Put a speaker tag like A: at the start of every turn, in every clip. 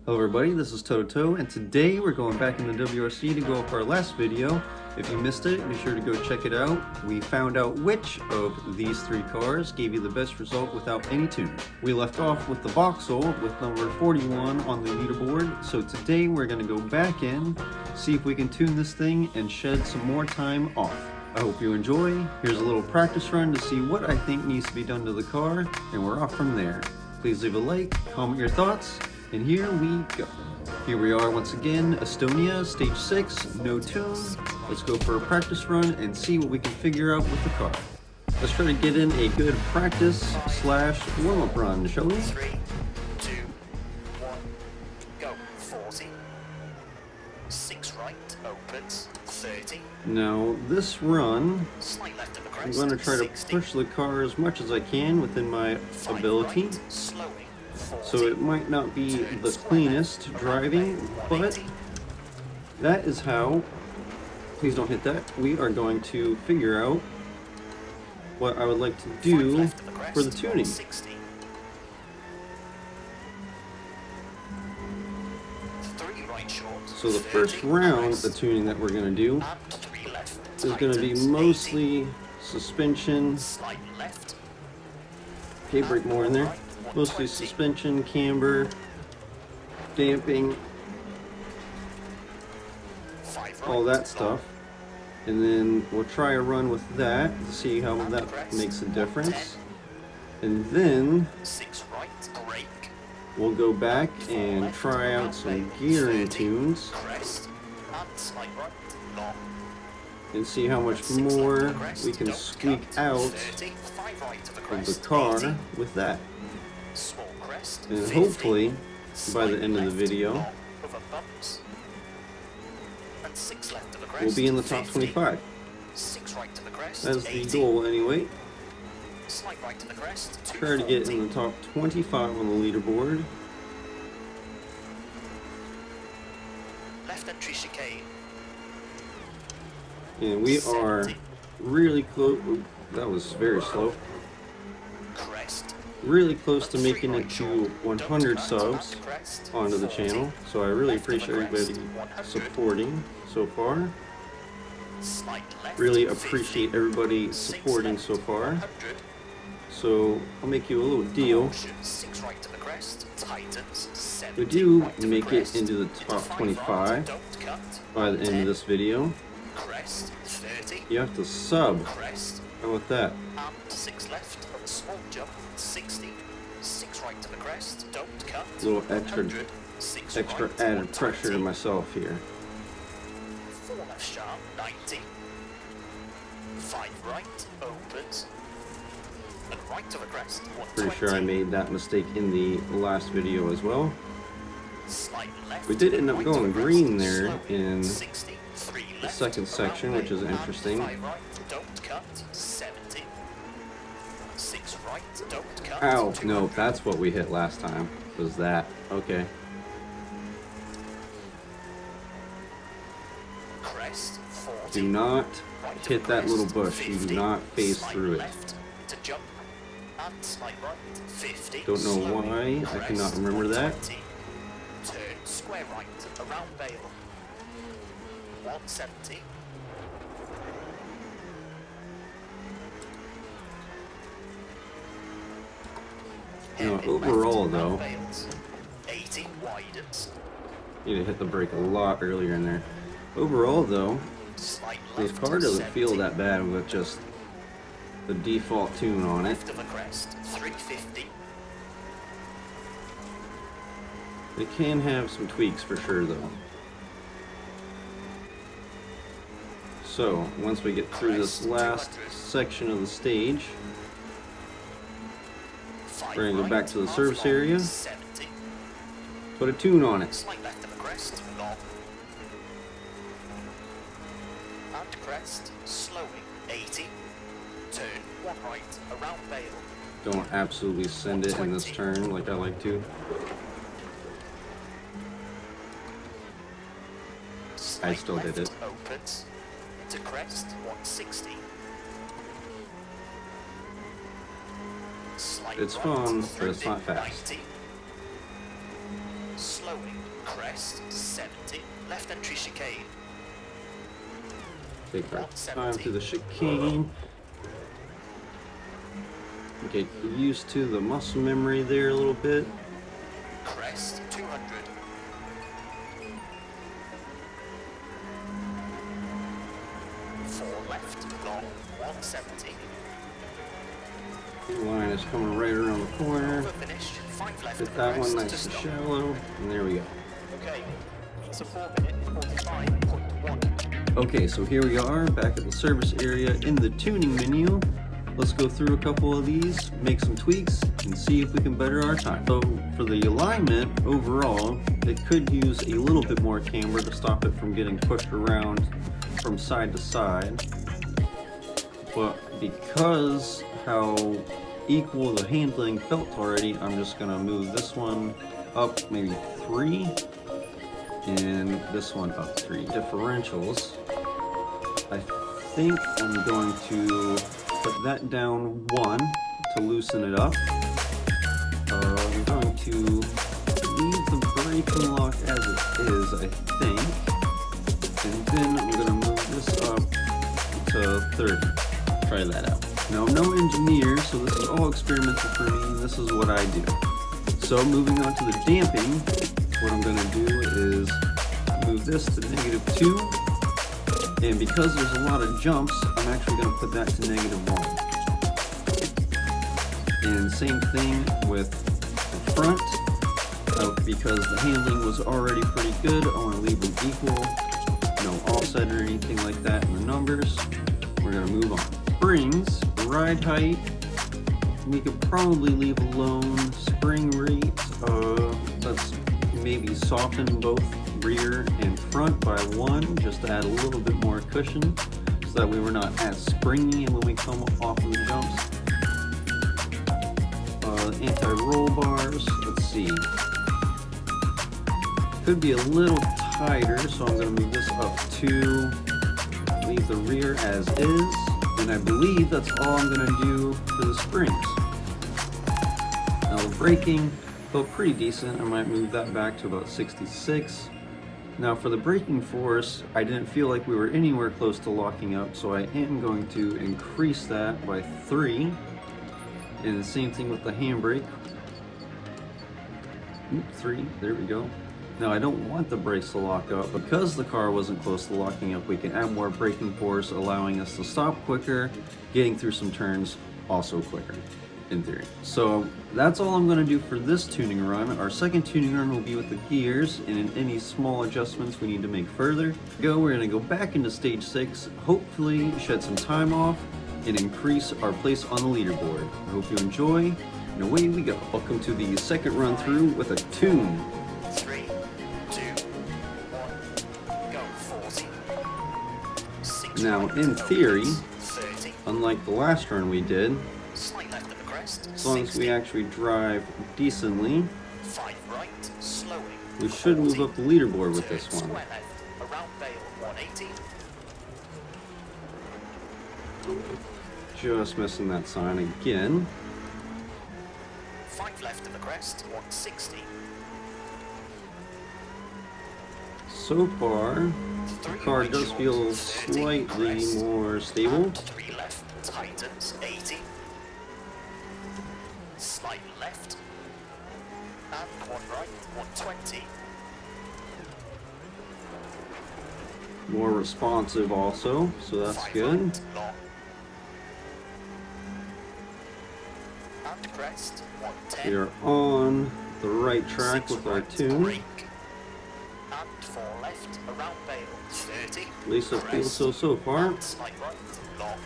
A: Hello everybody, this is Toto, and today we're going back in the WRC to go over our last video. If you missed it, be sure to go check it out. We found out which of these three cars gave you the best result without any tuning. We left off with the Vauxhall with number 41 on the leaderboard, so today we're going to go back in, see if we can tune this thing and shed some more time off. I hope you enjoy. Here's a little practice run to see what I think needs to be done to the car, and we're off from there. Please leave a like, comment your thoughts, and here we go. Here we are once again, Estonia, stage 6, no tune. Let's go for a practice run and see what we can figure out with the car. Let's try to get in a good practice / warm-up run, shall we?
B: 3, 2, 1, go. 40. 6 right, opens. 30.
A: Now, this run,
B: Slight left of the
A: I'm
B: crest.
A: going to try to
B: 60.
A: push the car as much as I can within my
B: 5
A: ability.
B: right, slowing. 40.
A: So it might not be the cleanest driving, but that is how, please don't hit that, we are going to figure out what I would like to do for the tuning.
B: 60. 3 right short.
A: So the first round of the tuning that we're going to do
B: And 3 left.
A: is going to be
B: tightens,
A: mostly suspension,
B: 80. Slight left.
A: okay, brake more in there, mostly suspension, camber, damping,
B: 5
A: all
B: right,
A: that stuff. And then we'll try a run with that to see how that makes a difference. And then
B: 6 right, brake.
A: we'll go back and try out some gearing tunes
B: Crest. And slight right, long.
A: and see how much more we can squeak out
B: 30, 5 right to the
A: of
B: crest,
A: the car
B: 80.
A: with that.
B: Small crest,
A: And
B: 50.
A: hopefully, by
B: Slight
A: the end of the
B: left,
A: video,
B: long, over bumps. And 6 left to the crest,
A: we'll be in the top
B: 50.
A: 25.
B: 6 right to the crest,
A: That's the
B: 80.
A: goal anyway.
B: Slight right to the crest,
A: Try to get in the top 25 on the leaderboard.
B: Left entry chicane,
A: And we are really close. That was very slow.
B: crest.
A: Really close to
B: And 3
A: making
B: right
A: it to
B: short,
A: 100
B: don't cut,
A: subs
B: and crest,
A: onto the
B: 40.
A: channel. So I really
B: Left of the
A: appreciate
B: crest,
A: everybody
B: 100.
A: supporting so far.
B: Slight left,
A: Really
B: 50.
A: appreciate everybody
B: 6
A: supporting
B: left,
A: so far.
B: 100.
A: So I'll make you a little deal.
B: Caution, 6 right to the crest, tightens, 70.
A: We do
B: right to the
A: make it
B: crest,
A: into the
B: into
A: top
B: 5
A: 25
B: right, don't cut,
A: by the end of this video.
B: crest, 30,
A: You have to sub.
B: crest,
A: How about that?
B: and 6 left, of a small jump, 60, 6 right to the crest, don't cut,
A: A little extra
B: 100, 6
A: extra
B: right,
A: added pressure to
B: 120,
A: myself here.
B: 4 left sharp, 90, 5 right, opens, and right to the crest, 120,
A: Pretty sure I made that mistake in the last video as well.
B: slight left,
A: We did end up
B: right to
A: going
B: the crest,
A: green there
B: slowing,
A: in
B: 60, 3
A: the
B: left,
A: second
B: around
A: section, which is
B: bail, and
A: interesting.
B: 5 right, don't cut, 70, 6 right, don't cut,
A: Ow,
B: 200,
A: no, that's what we hit last time, was that. Okay.
B: crest, 40,
A: Do not
B: right to
A: hit
B: the
A: that
B: crest,
A: little bush. You
B: 50,
A: do not phase
B: slight
A: through it.
B: left to jump, and slight right, 50,
A: Don't know
B: slowing,
A: why, I
B: crest,
A: cannot remember that.
B: 120, turn square right, around bail, 170,
A: No,
B: hairpin
A: overall,
B: left,
A: though-
B: around bails, 80 widens,
A: Need to hit the brake a lot earlier in there. Overall, though,
B: slight
A: this
B: left,
A: car doesn't feel
B: 70,
A: that bad with just the default tune on it.
B: left of a crest, 350,
A: It can have some tweaks for sure, though. So, once we get through this last section of the stage,
B: 5
A: we're gonna go
B: right,
A: back to the
B: half
A: service
B: long,
A: area.
B: 70,
A: put a tune on it.
B: slight left of a crest, long, and crest, slowing, 80, turn 1 right, around bail,
A: Don't absolutely send it in this turn like I like to.
B: slight
A: still did
B: left,
A: it.
B: opens, to crest, 160, slight
A: It's
B: right,
A: fun, but
B: through
A: it's not
B: dip,
A: fast.
B: 90, slowing, slowing, crest, 70, left entry chicane,
A: Take our time through the chicane. Get used to the muscle memory there a little bit.
B: crest, 200, four left, long, 170,
A: Line is coming right around the corner.
B: over finish, 5 left
A: Hit
B: of the
A: that
B: crest
A: one
B: to
A: nice and
B: stop.
A: shallow, and there we go.
B: Okay, it's a 4 minute, 45.1.
A: Okay, so here we are back at the service area in the tuning menu. Let's go through a couple of these, make some tweaks, and see if we can better our time. So for the alignment overall, it could use a little bit more camber to stop it from getting pushed around from side to side. But because how equal the handling felt already, I'm just gonna move this one up maybe 3 and this one up 3 differentials. I think I'm going to put that down 1 to loosen it up. I'm going to leave the braking lock as it is, I think. And then I'm going to move this up to 30. Try that out. Now, I'm no engineer, so this is all experimental for me, and this is what I do. So moving on to the damping, what I'm going to do is move this to -2. And because there's a lot of jumps, I'm actually going to put that to -1. And same thing with the front. Because the handling was already pretty good, I want to leave them equal. No offset or anything like that in the numbers. We're going to move on. Springs, ride height, we could probably leave alone. Spring rate, let's maybe soften both rear and front by 1 just to add a little bit more cushion so that we were not as springy when we come off of the jumps. Anti-roll bars, let's see. Could be a little tighter, so I'm going to move this up to leave the rear as is. And I believe that's all I'm going to do for the springs. Now the braking felt pretty decent. I might move that back to about 66. Now for the braking force, I didn't feel like we were anywhere close to locking up, so I am going to increase that by 3. And the same thing with the handbrake. 3, there we go. Now I don't want the brakes to lock up. Because the car wasn't close to locking up, we can add more braking force, allowing us to stop quicker, getting through some turns also quicker, in theory. So that's all I'm going to do for this tuning run. Our second tuning run will be with the gears and any small adjustments we need to make further. We're going to go back into stage 6, hopefully shed some time off, and increase our place on the leaderboard. I hope you enjoy, and away we go. Welcome to the second run through with a tune.
B: 3, 2, 1, go, 40. 6
A: Now,
B: right,
A: in theory,
B: 30,
A: unlike the last run we did,
B: slight left of the crest,
A: as long as
B: 60,
A: we actually drive decently,
B: 5 right, slowing,
A: we should move
B: 40,
A: up the leaderboard with
B: turn
A: this one.
B: square left, around Vale, 180,
A: Just missing that sign again.
B: 5 left of the crest, 160,
A: So far, the
B: 3
A: car
B: right
A: does
B: short,
A: feel
B: 30,
A: slightly
B: crest,
A: more stable.
B: and 3 left, tightens, 80, slight left, and 1 right, 120,
A: More responsive also, so that's
B: 5
A: good.
B: right, long, and crest, 110,
A: We are on the right track
B: 6
A: with our
B: right,
A: tune.
B: brake, and 4 left, around Vale, 30,
A: At least it feels
B: crest,
A: so far.
B: and slight right, long,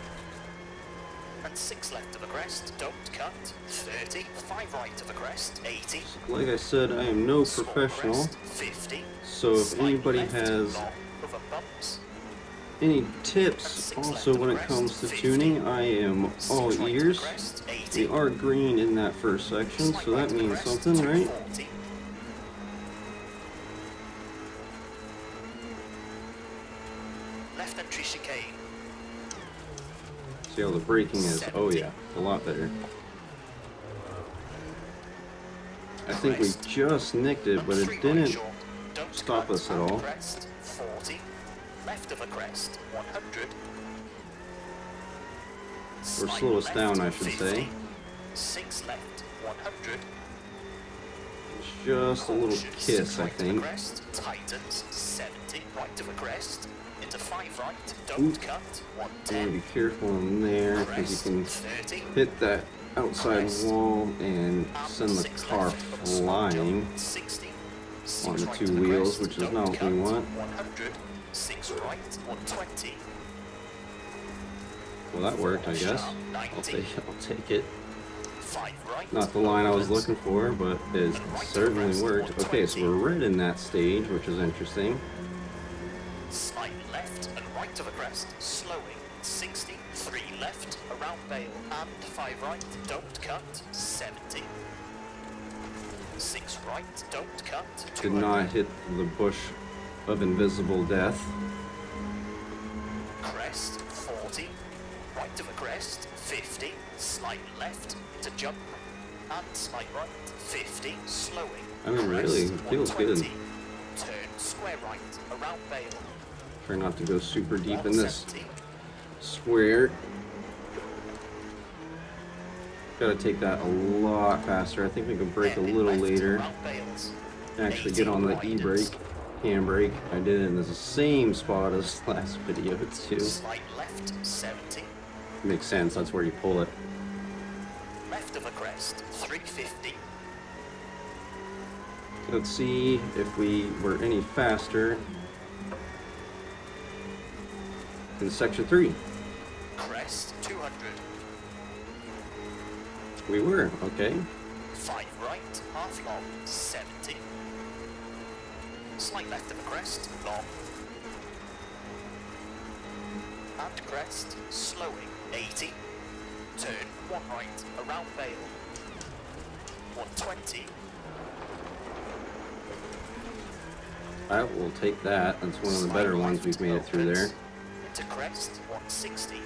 B: and 6 left of the crest, don't cut, 30, 5 right of the crest, 80,
A: Like I said, I am no
B: small
A: professional,
B: crest, 50,
A: so if
B: slight
A: anybody
B: left,
A: has
B: long, over bumps,
A: any tips also when it comes to tuning, I am
B: 6
A: all
B: right of the
A: ears.
B: crest,
A: We
B: 80,
A: are green in that first section,
B: slight
A: so
B: right
A: that
B: of the
A: means
B: crest,
A: something, right?
B: 240, left entry chicane,
A: See how the braking is. Oh yeah, a lot better. I think we just nicked it, but it didn't stop
B: cut,
A: us at
B: and
A: all.
B: crest, 40, left of a crest, 100.
A: Or
B: Slight
A: slow us
B: left,
A: down, I should
B: 50,
A: say.
B: 6 left, 100.
A: Just a little
B: Caution,
A: kiss,
B: 6
A: I
B: right of a
A: think.
B: crest, tightens, 70, right of a crest, into 5 right, don't
A: Oop.
B: cut,
A: I'm gonna
B: 110.
A: be careful in there because
B: Crest,
A: you can
B: 30,
A: hit that outside
B: crest,
A: wall and
B: and
A: send the
B: 6
A: car
B: left of a small
A: flying
B: jump, 60, 6
A: on the
B: right
A: 2
B: of a
A: wheels,
B: crest,
A: which is
B: don't
A: not what
B: cut,
A: we want.
B: 100, 6 right, 120.
A: Well, that worked, I guess.
B: Sharp, 90.
A: I'll take it.
B: 5 right.
A: Not the line I was
B: opens,
A: looking for, but it
B: and right to
A: certainly
B: crest,
A: worked. Okay, so
B: 120.
A: we're right in that stage, which is interesting.
B: Slight left and right of a crest, slowing, 60, 3 left, around Vale, and 5 right, don't cut, 70. 6 right, don't cut,
A: Did
B: 200.
A: not hit the bush of invisible death.
B: Crest, 40, right of a crest, 50, slight left, to jump, and slight right, 50, slowing.
A: I mean, really,
B: crest,
A: it feels good.
B: 120. Turn square right, around Vale,
A: Try not to go super deep in this
B: 170.
A: square. Gotta take that a lot faster. I think we can brake a
B: Hairpin
A: little
B: left,
A: later.
B: around Vales.
A: Actually get on the
B: 80
A: e-brake, handbrake. I did it in the same spot as last video too.
B: Slight left, 70.
A: Makes sense, that's where you pull it.
B: Left of a crest, 350.
A: Let's see if we were any faster in section 3.
B: Crest, 200.
A: We were, okay.
B: 5 right, half long, 70. Slight left of a crest, long. And crest, slowing, 80. Turn 1 right, around Vale. 120.
A: I will take that. That's one of the better
B: Slight
A: ones
B: left,
A: we've made it through there.
B: opens. Into crest, 160.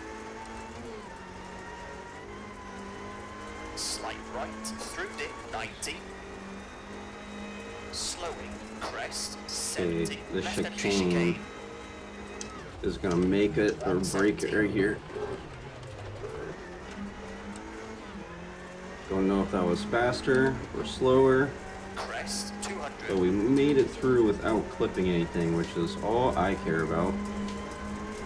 B: Slight right, through dip, 90. Slowing, crest, 70.
A: this
B: Left entry
A: chicane is gonna make it or break it right here. Don't know if that was faster or slower,
B: Crest, 200.
A: but we made it through without clipping anything, which is all I care about.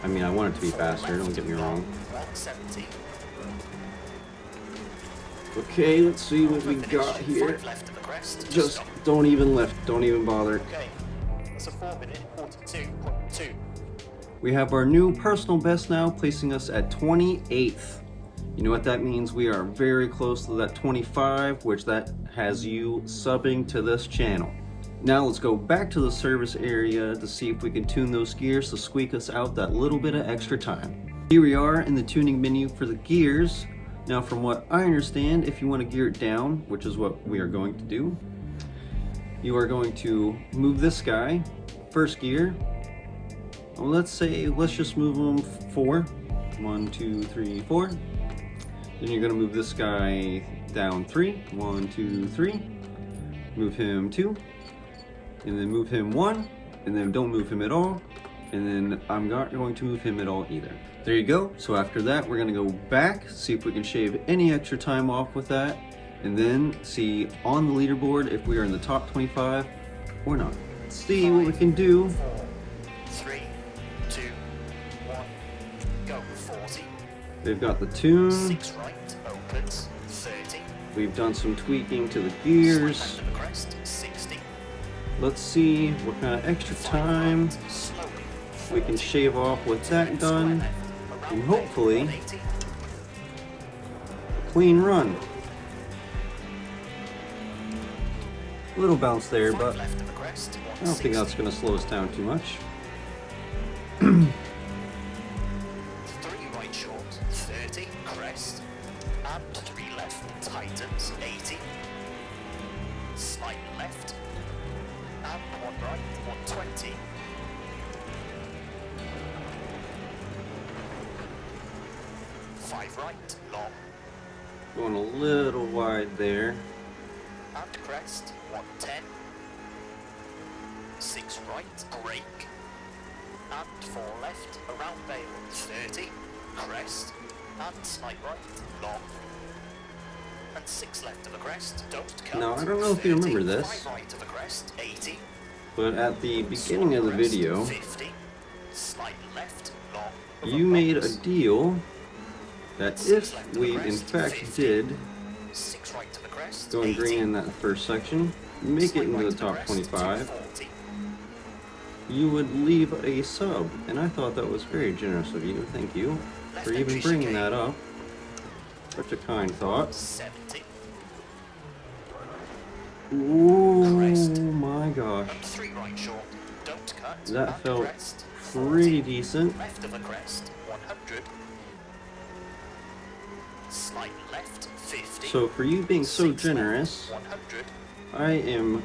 A: I mean, I want it to be faster, don't get me wrong.
B: 170.
A: Okay, let's see what we
B: Finish,
A: got here.
B: 5 left of the crest.
A: Just
B: stop.
A: don't even lift, don't even bother.
B: Okay, that's a 4-minute 42.2.
A: We have our new personal best now, placing us at 28th. You know what that means? We are very close to that 25, which that has you subbing to this channel. Now let's go back to the service area to see if we can tune those gears to squeak us out that little bit of extra time. Here we are in the tuning menu for the gears. Now from what I understand, if you want to gear it down, which is what we are going to do, you are going to move this guy, first gear. Well, let's just move them 4. 1, 2, 3, 4. Then you're gonna move this guy down 3. 1, 2, 3. Move him 2. And then move him 1. And then don't move him at all. And then I'm not going to move him at all either. There you go. So after that, we're gonna go back, see if we can shave any extra time off with that. And then see on the leaderboard if we are in the top 25 or not. Let's see what we can do.
B: 4, 3, 2, 1, go, 40.
A: They've got the tune.
B: 6 right, opens, 30.
A: We've done some tweaking to the
B: Slight
A: gears.
B: left of the crest, 60.
A: Let's see what kind of extra
B: 5
A: time
B: right, slowing,
A: we can
B: 40.
A: shave off with that
B: Square
A: done.
B: left, around
A: And
B: Vale,
A: hopefully
B: 180.
A: clean run. Little bounce there,
B: 5
A: but
B: left of the crest,
A: I don't think that's
B: 160.
A: going to slow us down too much.
B: 3 right short, 30, crest, and 3 left, tightens, 80, slight left, and 1 right, 120. 5 right, long,
A: Going a little wide there.
B: and crest, 110, 6 6 right, brake, and 4 left, around Bale, 30, crest, and slight right, long, and 6 left of a crest, don't cut.
A: Now, I don't know if you
B: 30,
A: remember this,
B: 5 right of a crest, 80,
A: but at the beginning of the
B: crest,
A: video,
B: 50, slight left, long, of
A: you made a
B: bumps,
A: deal that
B: 6
A: if
B: left of a
A: we in
B: crest,
A: fact
B: 50,
A: did
B: 6 right of a crest,
A: go in
B: 80,
A: green in that first section, make it
B: slight
A: into
B: right
A: the
B: of a
A: top
B: crest,
A: 25,
B: 240,
A: you would leave a sub, and I thought that was very generous of you. Thank you for even bringing that up. Such a kind thought.
B: 70,
A: Oh my gosh,
B: and 3 right short, don't cut,
A: that
B: and
A: felt
B: crest,
A: pretty
B: 40,
A: decent.
B: left of a crest, 100, slight left, 50,
A: So for you being so
B: 6
A: generous,
B: left, 100,
A: I am,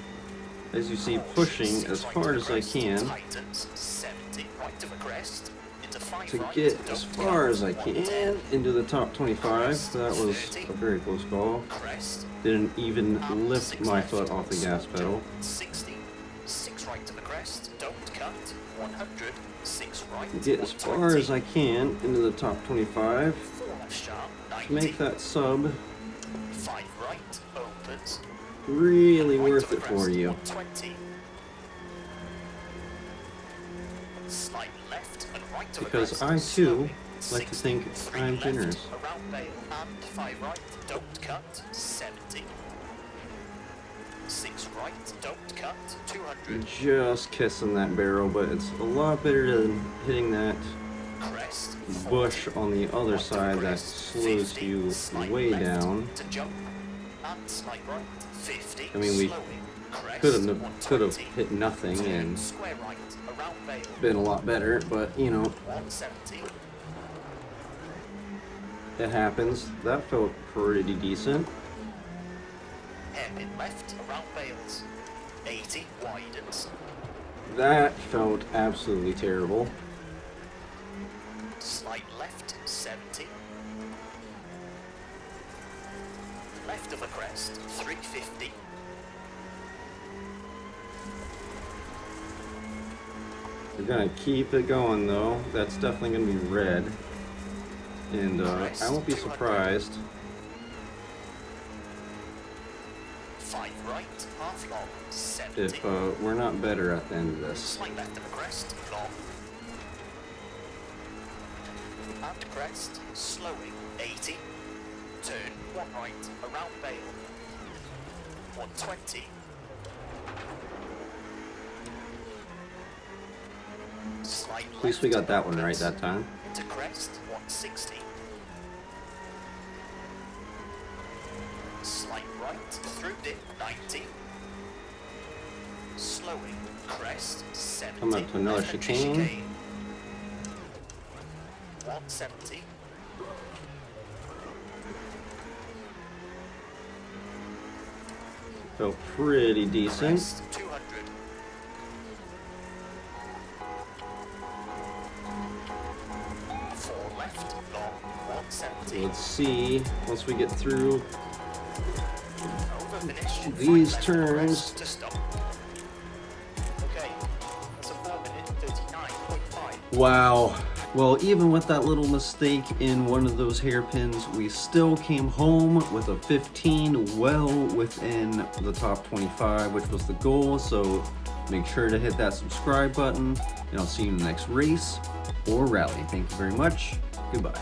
A: as you see, pushing as hard as I can
B: tightens, 70, right of a crest, into 5
A: to
B: right,
A: get as
B: don't
A: far
B: cut,
A: as I
B: 110,
A: can into the top 25. That was a very close call.
B: crest,
A: Didn't even
B: and
A: lift
B: 6
A: my
B: left,
A: foot off the gas pedal.
B: 60, 6 right of a crest, don't cut, 100, 6 right,
A: Get as far as I can into the top 25
B: 4 left sharp,
A: to
B: 90,
A: make that sub
B: 5 right, opens,
A: really
B: right
A: worth
B: of a
A: it for
B: crest,
A: you.
B: 120, slight left and right of a
A: Because
B: crest,
A: I too
B: slowing,
A: like to
B: 60,
A: think
B: 3
A: I'm
B: left,
A: generous.
B: around Bale, and 5 right, don't cut, 70, 6 right, don't cut, 200,
A: Just kissing that barrel, but it's a lot better than hitting that
B: crest,
A: bush
B: 40,
A: on the other
B: right of a
A: side that
B: crest,
A: slows
B: 50,
A: you
B: slight
A: way
B: left
A: down.
B: to jump, and slight right, 50,
A: I mean, we
B: slowing, crest,
A: could have
B: 120,
A: hit nothing
B: turn
A: and
B: square right, around Bale,
A: been a lot better, but you know,
B: 170,
A: it happens. That felt pretty decent.
B: hairpin left, around Bales, 80, widens,
A: That felt absolutely terrible.
B: slight left, 70, left of a crest, 350,
A: We're gonna keep it going though. That's definitely gonna be red. And I won't be surprised
B: 5 right, half long, 70,
A: if we're not better at the end of this.
B: slight left of a crest, long, and crest, slowing, 80, turn 1 right, around Bale, 120, slight
A: At least we got that one right
B: opens,
A: that time.
B: into crest, 160, slight right, through dip, 90, slowing, crest, 70,
A: Coming up to another
B: left entry
A: chicane.
B: 170,
A: Felt pretty decent.
B: crest, 200, four left, long, 170,
A: Let's see, once we get through
B: over finish,
A: these
B: 5 left of the
A: turns.
B: crest to stop. Okay, that's a 4-minute 39.5.
A: Wow. Well, even with that little mistake in one of those hairpins, we still came home with a 15 well within the top 25, which was the goal. So make sure to hit that subscribe button, and I'll see you in the next race or rally. Thank you very much. Goodbye.